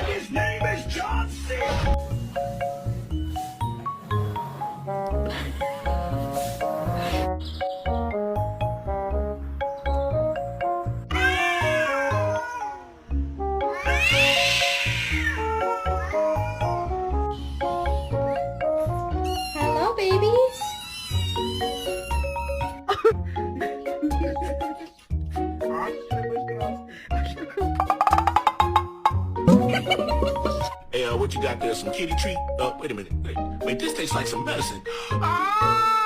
His name is John C. Hello, babies. Hey, what you got there? Some kitty treat? Wait a minute. Wait, this tastes like some medicine. Ah!